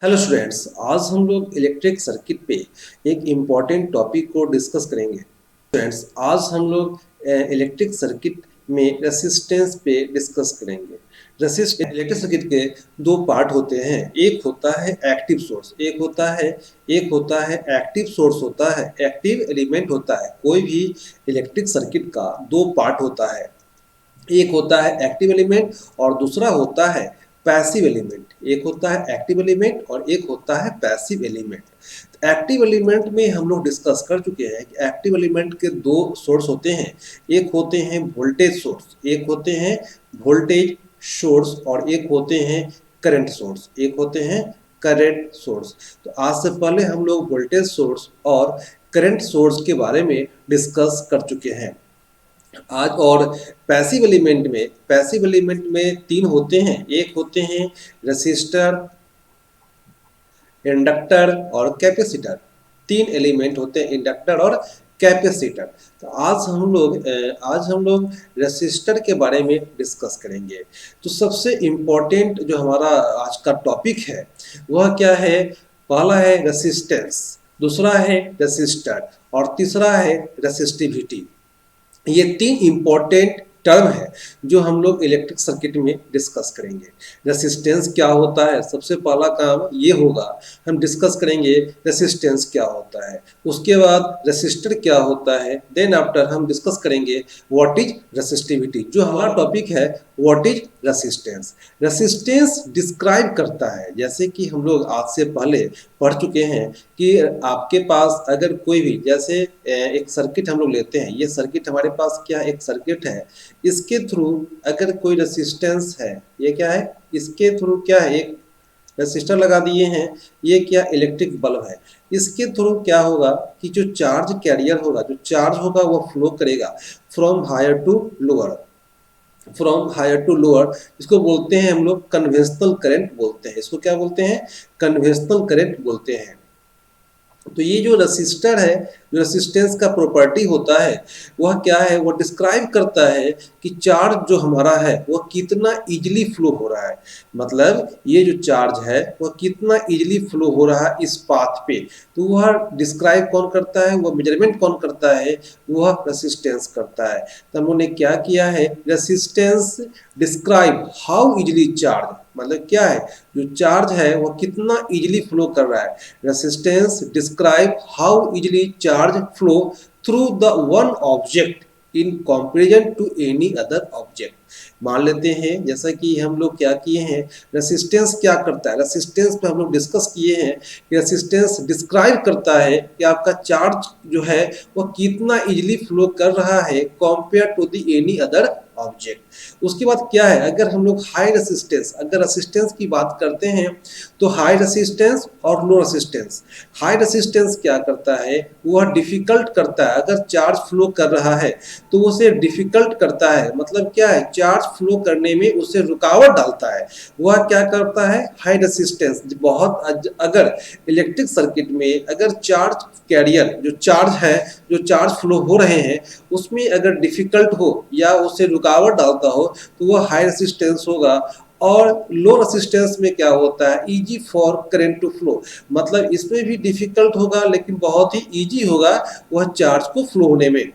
Hello students, आज हम लोग इलेक्ट्रिक सर्किट पे एक इम्पॉर्टेंट टॉपिक को डिस्कस करेंगे। स्टूडेंट्स, आज हम लोग इलेक्ट्रिक सर्किट में रेसिस्टेंस पे डिस्कस करेंगे। इलेक्ट्रिक सर्किट के दो पार्ट होते हैं। एक होता है एक्टिव सोर्स, एक होता है एक्टिव सोर्स होता है, एक्टिव एलिमेंट होता है। कोई भी इलेक्ट्रिक सर्किट का दो पार्ट होता है। एक होता है एक्टिव एलिमेंट और दूसरा होता है पैसिव एलिमेंट। एक होता है एक्टिव एलिमेंट और एक होता है पैसिव एलिमेंट। एक्टिव एलिमेंट में हम लोग डिस्कस कर चुके हैं कि एक्टिव एलिमेंट के दो सोर्स होते हैं। एक होते हैं वोल्टेज सोर्स, एक होते हैं वोल्टेज सोर्स और एक होते हैं करंट सोर्स, एक होते हैं करंट सोर्स। तो आज से पहले हम लोग वोल्टेज सोर्स और करंट सोर्स के बारे में डिस्कस कर चुके हैं आज। और पैसिव एलिमेंट में तीन होते हैं। एक होते हैं रेसिस्टर, इंडक्टर और कैपेसिटर। तीन एलिमेंट होते हैं, इंडक्टर और कैपेसिटर। तो आज हम लोग रेसिस्टर के बारे में डिस्कस करेंगे। तो सबसे इम्पोर्टेंट जो हमारा आज का टॉपिक है वह क्या है? पहला है रेसिस्टेंस, दूसरा है रेसिस्टर और तीसरा है रेसिस्टिविटी। ये तीन इंपॉर्टेंट टर्म है जो हम लोग इलेक्ट्रिक सर्किट में डिस्कस करेंगे। रेसिस्टेंस क्या होता है, सबसे पहला काम ये होगा, हम डिस्कस करेंगे रेसिस्टेंस क्या होता है। उसके बाद रेसिस्टर क्या होता है, देन आफ्टर हम डिस्कस करेंगे व्हाट इज रेसिस्टिविटी। जो हमारा टॉपिक है what is resistance. Resistance describe करता है, जैसे कि हम लोग आज से पहले पढ़ चुके हैं कि आपके पास अगर कोई भी, जैसे एक सर्किट हम लोग लेते हैं, ये सर्किट हमारे पास क्या एक सर्किट है, इसके थ्रू अगर कोई रेसिस्टेंस है, ये क्या है, इसके थ्रू क्या है, एक रेसिस्टर लगा दिए हैं, ये क्या इलेक्ट्रिक बल्ब है। इसके थ्रू क्या होगा कि जो चार्ज कैरियर होगा, जो चार्ज होगा वो फ्लो करेगा from higher to lower, from higher to lower. इसको बोलते हैं हम लोग कन्वेंशनल करंट बोलते हैं। इसको क्या बोलते हैं? कन्वेंशनल करंट बोलते हैं। तो ये जो रेसिस्टर है, जो रेसिस्टेंस का प्रॉपर्टी होता है वह क्या है, वो डिस्क्राइब करता है कि चार्ज जो हमारा है वह कितना इजीली फ्लो हो रहा है। मतलब ये जो चार्ज है वह कितना इजीली फ्लो हो रहा है इस पाथ पे। तो वह डिस्क्राइब कौन करता है, वह मेजरमेंट कौन करता है, वह रेसिस्टेंस करता है। तो हम लोगों ने क्या किया है, resistance describe how easily charge, मतलब क्या है, जो चार्ज है वह कितना इजीली फ्लो कर रहा है। Resistance describe how easily charge flow through the one object in comparison to any other object. मान लेते हैं जैसा कि हम लोग क्या किए हैं, रेसिस्टेंस क्या करता है, रेसिस्टेंस पे हम लोग डिस्कस किए हैं कि रेसिस्टेंस डिस्क्राइब करता है कि आपका चार्ज जो है वह कितना इजीली फ्लो कर रहा है compare to the any other object. उसके बाद क्या है, अगर हम लोग हाई रेसिस्टेंस, अगर रेसिस्टेंस की बात करते हैं तो हाई रेसिस्टेंस और लो रेसिस्टेंस। हाई रेसिस्टेंस क्या करता है, वह डिफिकल्ट करता है, अगर चार्ज फ्लो कर रहा है तो उसे डिफिकल्ट करता है। मतलब क्या है, चार्ज फ्लो करने में उसे रुकावट डालता है। वह क्या करता है, हाई रेसिस्टेंस। बहुत अगर इलेक्ट्रिक सर्किट में अगर चार्ज कैरियर जो चार्ज है, जो चार्ज फ्लो हो रहे हैं उसमें अगर डिफिकल्ट हो या उसे रुकावट डालता हो तो वह हाई रेसिस्टेंस होगा। और लो रेसिस्टेंस में क्या होता है, easy for current to flow. मतलब इसमें भी डिफिकल्ट होगा लेकिन बहुत ही इजी होगा वह चार्ज को फ्लो होने में।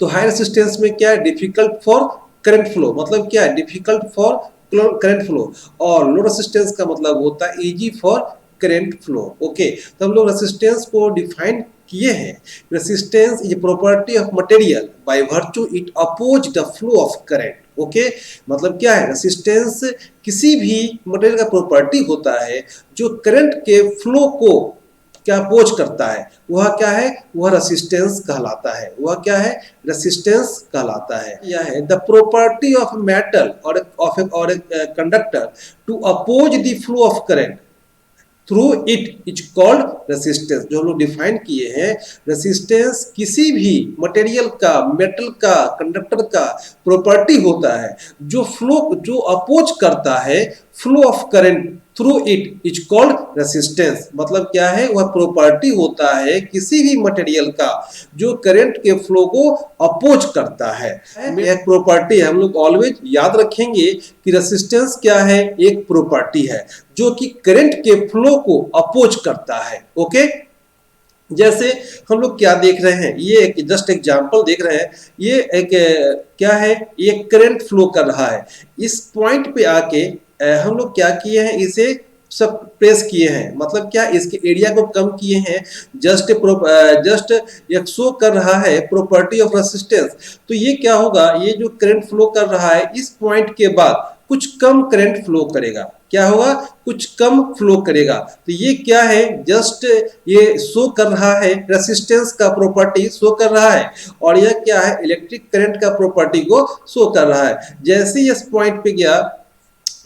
तो हाई रेसिस्टेंस में क्या है, डिफिकल्ट फॉर करंट फ्लो, मतलब क्या है, डिफिकल्ट फॉर करंट फ्लो। और लो रेसिस्टेंस का मतलब होता है easy for current flow. Okay, तो हम लोग रेसिस्टेंस को डिफाइन किए हैं। Resistance is property of material by virtue it oppose the flow of current. Okay, मतलब क्या है, रेसिस्टेंस किसी भी मटेरियल का प्रॉपर्टी होता है जो करंट के फ्लो को क्या अपोज करता है, वह क्या है, वह रेसिस्टेंस कहलाता है। वह क्या है, रेसिस्टेंस कहलाता है। यह है द प्रॉपर्टी ऑफ मेटल और conductor to oppose the flow of current through it is called resistance. जो हम लोग डिफाइन किए हैं, रेसिस्टेंस किसी भी मटेरियल का, मेटल का, कंडक्टर का प्रॉपर्टी होता है जो फ्लो, जो अपोज करता है flow of current through it is called resistance. मतलब क्या है, वह प्रॉपर्टी होता है किसी भी मटेरियल का जो करंट के फ्लो को अपोज करता है। एक प्रॉपर्टी हम लोग ऑलवेज याद रखेंगे कि रेसिस्टेंस क्या है, एक प्रॉपर्टी है जो कि करंट के फ्लो को अपोज करता है। ओके, जैसे हम लोग क्या देख रहे हैं, ये एक जस्ट एग्जांपल देख रहे हैं। ये एक क्या है, ये करंट फ्लो कर रहा है। इस पॉइंट पे आके हम लोग क्या किए हैं, इसे सब प्रेस किए हैं, मतलब क्या, इसके एरिया को कम किए हैं। जस्ट एक शो कर रहा है प्रॉपर्टी ऑफ रेसिस्टेंस। तो ये क्या होगा, ये जो करंट फ्लो कर रहा है इस पॉइंट के बाद कुछ कम करंट फ्लो करेगा। क्या होगा, कुछ कम फ्लो करेगा। तो ये क्या है, जस्ट ये शो कर रहा है रेसिस्टेंस का प्रॉपर्टी शो कर रहा है, और यह क्या है, इलेक्ट्रिक करंट का प्रॉपर्टी को शो कर रहा है। जैसे ही इस पॉइंट पे गया,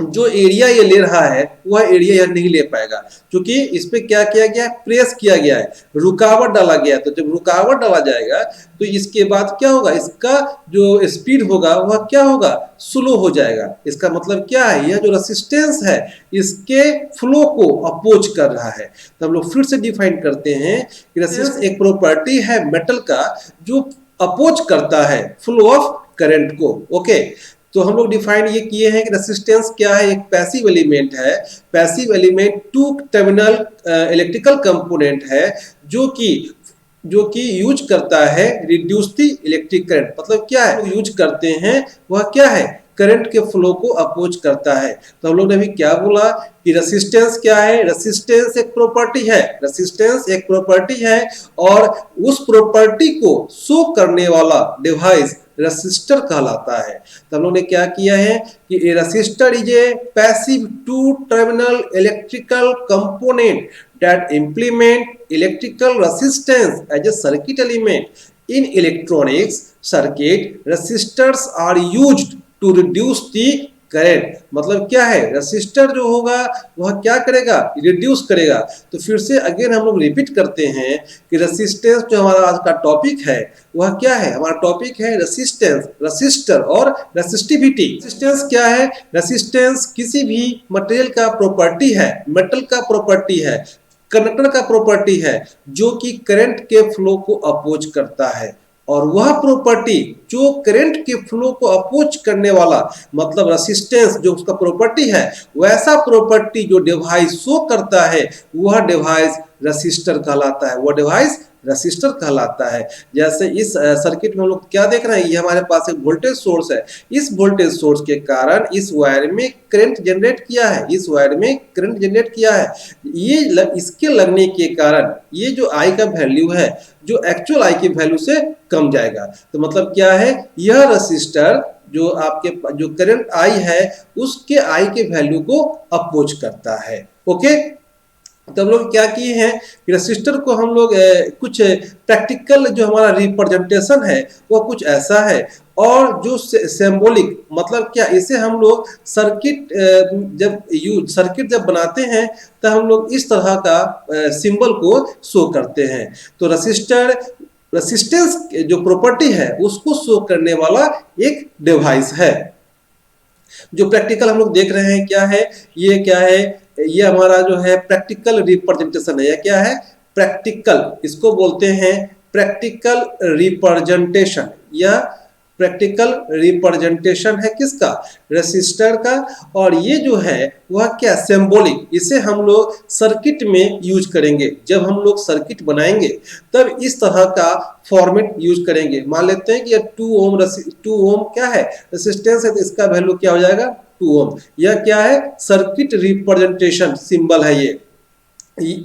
जो एरिया ये ले रहा है वह एरिया यह नहीं ले पाएगा, क्योंकि इस पे क्या किया गया है, प्रेस किया गया है, रुकावट डाला गया है। तो जब रुकावट डाला जाएगा तो इसके बाद क्या होगा, इसका जो स्पीड होगा वह क्या होगा, स्लो हो जाएगा। इसका मतलब क्या है, यह जो रेसिस्टेंस है इसके फ्लो को अपोज कर रहा है। तो हम लोग फिर से डिफाइन करते हैं कि रेसिस्टेंस एक प्रॉपर्टी है मेटल का जो अपोज करता है फ्लो ऑफ करंट को। ओके, तो हम लोग डिफाइन ये किए हैं कि रेसिस्टेंस क्या है, एक पैसिव एलिमेंट है। Passive element two terminal electrical component है जो कि यूज करता है रिड्यूस द इलेक्ट्रिक करंट। मतलब क्या है, यूज करते हैं वह क्या है, करंट के फ्लो को अपोज करता है। तो हम लोग ने अभी क्या बोला कि रेसिस्टेंस क्या है, रेसिस्टेंस एक प्रॉपर्टी है। रेसिस्टेंस एक प्रॉपर्टी है और उस प्रॉपर्टी को शो करने वाला डिवाइस रेसिस्टर कहलाता है। तो हम लोग ने क्या किया है कि resistor is a passive two terminal electrical component that implement electrical resistance as a circuit element. In electronics circuit, resistors are used to reduce the current. मतलब क्या है, रेसिस्टर जो होगा वह क्या करेगा, रिड्यूस करेगा। तो फिर से अगेन हम लोग रिपीट करते हैं कि रेसिस्टेंस जो हमारा आज का टॉपिक है वह क्या है, हमारा टॉपिक है रेसिस्टेंस, रेसिस्टर और रेसिस्टिविटी। रेसिस्टेंस क्या है, रेसिस्टेंस किसी भी मटेरियल का प्रॉपर्टी है, मेटल का प्रॉपर्टी है, कंडक्टर का प्रॉपर्टी है जो कि करंट के फ्लो को अपोज करता है। और वह प्रॉपर्टी जो करंट के फ्लो को अपोज करने वाला, मतलब रेसिस्टेंस जो उसका प्रॉपर्टी है, वैसा प्रॉपर्टी जो डिवाइस शो करता है वह डिवाइस रेसिस्टर कहलाता है, वह डिवाइस रेसिस्टर कहलाता है। जैसे इस सर्किट में हम लोग क्या देख रहे हैं, ये हमारे पास एक वोल्टेज सोर्स है। इस वोल्टेज सोर्स के कारण इस वायर में करंट जनरेट किया है, इस वायर में करंट जनरेट किया है। ये इसके लगने के कारण ये जो आई का वैल्यू है जो एक्चुअल आई की वैल्यू से कम जाएगा। तो मतलब क्या है, यह रेसिस्टर जो आपके जो करंट आई है उसके आई के वैल्यू को अपोज करता है। ओके, तो हम लोग क्या किए हैं, रेसिस्टर को हम लोग कुछ प्रैक्टिकल जो हमारा रिप्रेजेंटेशन है वो कुछ ऐसा है। और जो सिंबॉलिक, मतलब क्या, इसे हम लोग सर्किट जब बनाते हैं तो हम लोग इस तरह का सिंबल को शो करते हैं। तो रेसिस्टेंस जो प्रॉपर्टी है उसको शो करने वाला एक डिवाइस है। जो प्रैक्टिकल हम लोग देख रहे हैं क्या है, ये क्या है, ये हमारा जो है प्रैक्टिकल रिप्रेजेंटेशन है। यह क्या है, प्रैक्टिकल, इसको बोलते हैं प्रैक्टिकल रिप्रेजेंटेशन। या प्रैक्टिकल रिप्रेजेंटेशन है किसका, रेसिस्टर का। और ये जो है वह क्या, सिंबॉलिक, इसे हम लोग सर्किट में यूज करेंगे। जब हम लोग सर्किट बनाएंगे तब इस तरह का फॉर्मेट यूज करेंगे। मान लेते हैं कि यह 2 ओम क्या है, रेसिस्टेंस है, तो इसका वैल्यू क्या हो जाएगा, 2 ओम। यह क्या है, सर्किट रिप्रेजेंटेशन सिंबल है। ये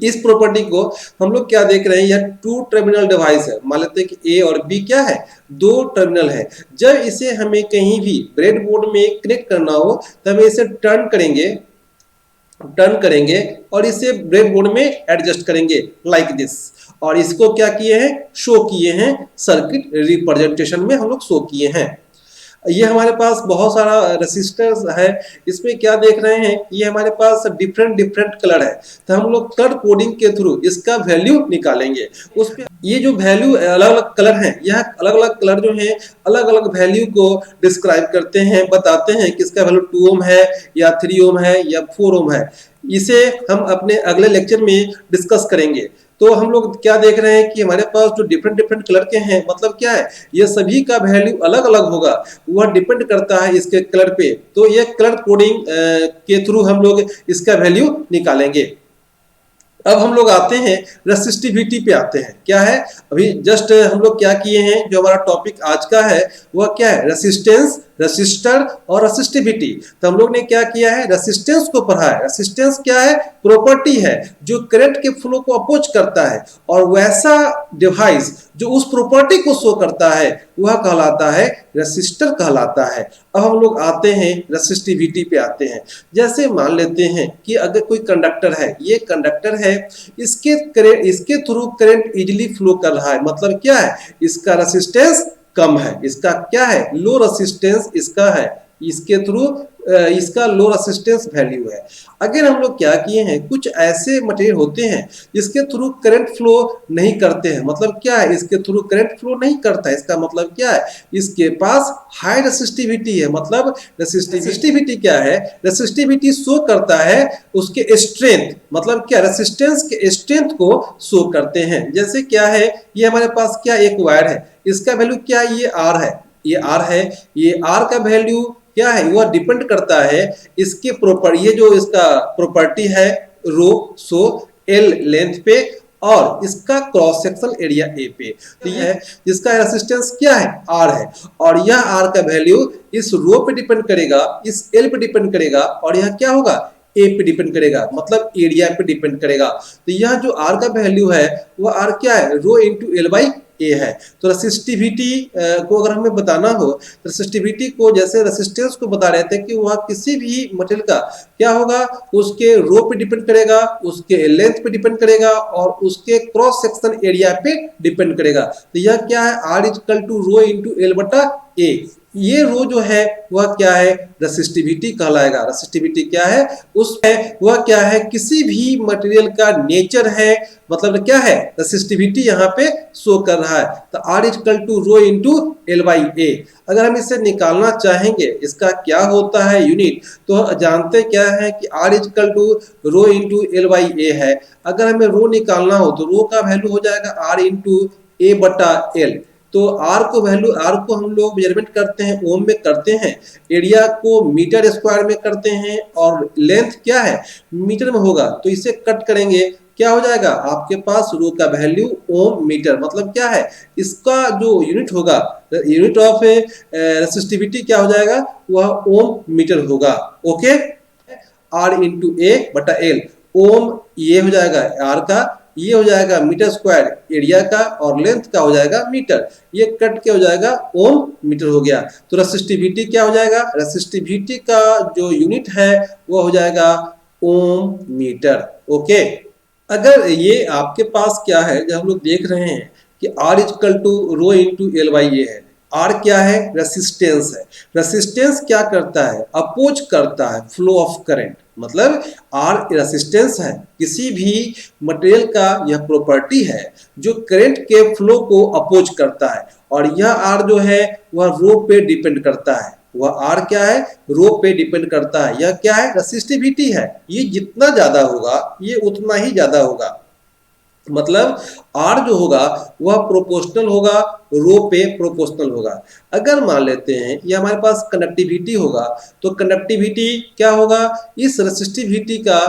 इस प्रॉपर्टी को हम लोग क्या देख रहे हैं, यह 2 टर्मिनल डिवाइस है। मान लेते हैं कि ए और बी क्या है, 2 टर्मिनल है। जब इसे हमें कहीं भी ब्रेडबोर्ड में कनेक्ट करना हो तो हमें इसे टर्न करेंगे और इसे ब्रेडबोर्ड में एडजस्ट करेंगे लाइक दिस। और इसको क्या किए हैं, शो किए हैं, सर्किट रिप्रेजेंटेशन में हम लोग शो किए हैं। ये हमारे पास बहुत सारा रेसिस्टर्स है। इसमें क्या देख रहे हैं, ये हमारे पास डिफरेंट कलर है। तो हम लोग कलर कोडिंग के थ्रू इसका वैल्यू निकालेंगे। उस पे ये जो वैल्यू अलग अलग कलर हैं, यह अलग अलग कलर जो हैं अलग अलग वैल्यू को डिस्क्राइब करते हैं, बताते हैं कि इसका वैल्यू 2 ओम है या 3 ओम है या 4 ओम है। इसे हम अपने अगले लेक्चर में डिस्कस करेंगे। तो हम लोग क्या देख रहे हैं कि हमारे पास जो डिफरेंट डिफरेंट कलर के हैं, मतलब क्या है, ये सभी का वैल्यू अलग अलग होगा, वह डिपेंड करता है इसके कलर पे। तो ये कलर कोडिंग के थ्रू हम लोग इसका वैल्यू निकालेंगे। अब हम लोग आते हैं रेसिस्टिविटी पे आते हैं। क्या है, अभी जस्ट हम लोग क्या किए हैं, जो हमारा टॉपिक आज का है वह क्या है, रेसिस्टेंस, रेसिस्टर और रेसिस्टिविटी। तो हम लोग ने क्या किया है, रेसिस्टेंस को पढ़ा है। रेसिस्टेंस क्या है, प्रॉपर्टी है जो करंट के फ्लो को अपोज करता है, और वैसा डिवाइस जो उस प्रॉपर्टी को शो करता है वह कहलाता है रेसिस्टर कहलाता है। अब हम लोग आते हैं रेसिस्टिविटी पे आते हैं। जैसे मान लेते हैं कि अगर कोई कंडक्टर है, ये कंडक्टर है, इसके थ्रू करंट इजीली फ्लो कर रहा है, मतलब क्या है, इसका रेसिस्टेंस कम है, इसका क्या है, लो रेसिस्टेंस इसका है, इसके थ्रू इसका लो रेसिस्टेंस वैल्यू है। अगर हम लोग क्या किए हैं, कुछ ऐसे मटेरियल होते हैं जिसके थ्रू करंट फ्लो नहीं करते हैं, मतलब क्या है, इसके थ्रू करंट फ्लो नहीं करता है, इसका मतलब क्या है, इसके पास हाई रेसिस्टिविटी है। मतलब रेसिस्टिविटी क्या है, रेसिस्टिविटी शो करता है उसके स्ट्रेंथ, मतलब क्या, रेसिस्टेंस के स्ट्रेंथ को शो करते हैं। जैसे क्या है, ये हमारे पास क्या एक वायर है, इसका वैल्यू क्या है, ये आर है, ये आर है, ये आर का वैल्यू क्या है, वह डिपेंड करता है इसके प्रॉपर, ये जो इसका प्रॉपर्टी है रो सो एल लेंथ पे, और इसका क्रॉस सेक्शन एरिया ए पे। तो ये है जिसका रेसिस्टेंस क्या है, आर है, और यह आर का वैल्यू इस रो पे डिपेंड करेगा, इस एल पे डिपेंड करेगा, और यह क्या होगा, ए पे डिपेंड करेगा, मतलब एरिया पे डिपेंड करेगा। तो यह जो आर का वैल्यू है वह आर क्या है, रो इंटू एल बाई ए है। तो रेसिस्टिविटी को अगर हमें बताना हो, रेसिस्टिविटी को जैसे रेसिस्टेंस को बता रहे थे कि वह किसी भी मटेरियल का क्या होगा, उसके रो पे डिपेंड करेगा, उसके लेंथ पे डिपेंड करेगा, और उसके क्रॉस सेक्शन एरिया पे डिपेंड करेगा। तो यह क्या है, R equal to rho into L बटा ए। ये रो जो है वह क्या है, रेसिस्टिविटी कहलाएगा। रेसिस्टिविटी क्या है, उसमें वह क्या है, किसी भी मटेरियल का नेचर है, मतलब क्या है, रेसिस्टिविटी यहाँ पे शो कर रहा है। तो R equal to rho into L by A. अगर हम इसे निकालना चाहेंगे, इसका क्या होता है यूनिट, तो जानते क्या है कि R equal to rho into L by A है। अगर हमें रो निकालना हो तो रो का वैल्यू हो जाएगा आर इंटू ए बटा एल। तो आर को वैल्यू, आर को हम लोग मेजरमेंट करते हैं ओम में करते हैं, एरिया को मीटर स्क्वायर में करते हैं, और लेंथ क्या है, मीटर में होगा। तो इसे कट करेंगे, क्या हो जाएगा, आपके पास रो का वैल्यू ओम मीटर, मतलब क्या है, इसका जो यूनिट होगा, यूनिट ऑफ रेसिस्टिविटी क्या हो जाएगा, वह ओम मीटर होगा। ओके, आर इंटू ए बटा एल, ओम ये हो जाएगा आर का, ये हो जाएगा मीटर स्क्वायर एरिया का, और लेंथ का हो जाएगा मीटर, ये कट के हो जाएगा ओम मीटर हो गया। तो रेसिस्टिविटी क्या हो जाएगा, रेसिस्टिविटी का जो यूनिट है वो हो जाएगा ओम मीटर। ओके, अगर ये आपके पास क्या है, जब हम लोग देख रहे हैं कि R equal to rho into L by A है, आर क्या है, रेसिस्टेंस है। रेसिस्टेंस क्या करता है, अपोज करता है फ्लो ऑफ करंट, मतलब आर रेसिस्टेंस है, किसी भी मटेरियल का यह प्रॉपर्टी है जो करंट के फ्लो को अपोज करता है, और यह आर जो है वह रो पे डिपेंड करता है। वह आर क्या है, रो पे डिपेंड करता है। यह क्या है, रेसिस्टिविटी है, ये जितना ज्यादा होगा ये उतना ही ज्यादा होगा, मतलब आर जो होगा वह प्रोपोर्शनल होगा, रो पे प्रोपोर्शनल होगा। अगर मान लेते हैं ये हमारे पास कंडक्टिविटी होगा, तो कंडक्टिविटी क्या होगा, इस रेसिस्टिविटी का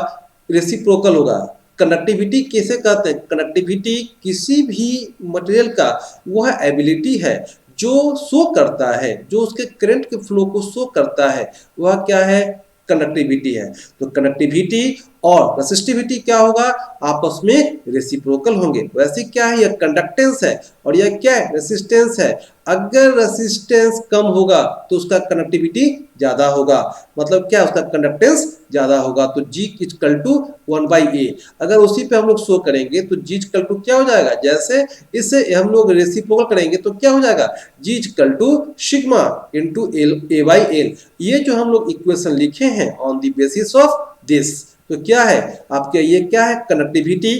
रेसिप्रोकल होगा। कंडक्टिविटी कैसे कहते हैं, कंडक्टिविटी किसी भी मटेरियल का वह एबिलिटी है जो शो करता है, जो उसके करंट के फ्लो को शो करता है, वह क्या है, कंडक्टिविटी है। तो कंडक्टिविटी और रेसिस्टिविटी क्या होगा, आपस में रेसिप्रोकल होंगे। वैसे क्या है, यह कंडक्टेंस है और यह क्या है, रेसिस्टेंस है। अगर रेसिस्टेंस कम होगा तो उसका कंडक्टिविटी ज्यादा होगा, मतलब क्या, उसका कंडक्टेंस ज्यादा होगा। तो G इक्वल टू 1/A। अगर उसी पे हम लोग शो करेंगे तो G इक्वल टू क्या हो जाएगा, जैसे इसे हम लोग रेसिप्रोकल करेंगे तो क्या हो जाएगा, G equal to sigma into A/L। ये जो हम लोग इक्वेशन लिखे हैं on the basis of this, तो क्या है आपके, ये क्या है, conductivity,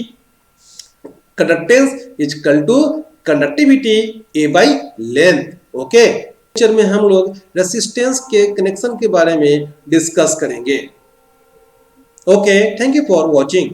conductance equal to conductivity A by length. Okay, lecture में हम लोग रेसिस्टेंस के कनेक्शन के बारे में डिस्कस करेंगे। Okay, thank you for watching.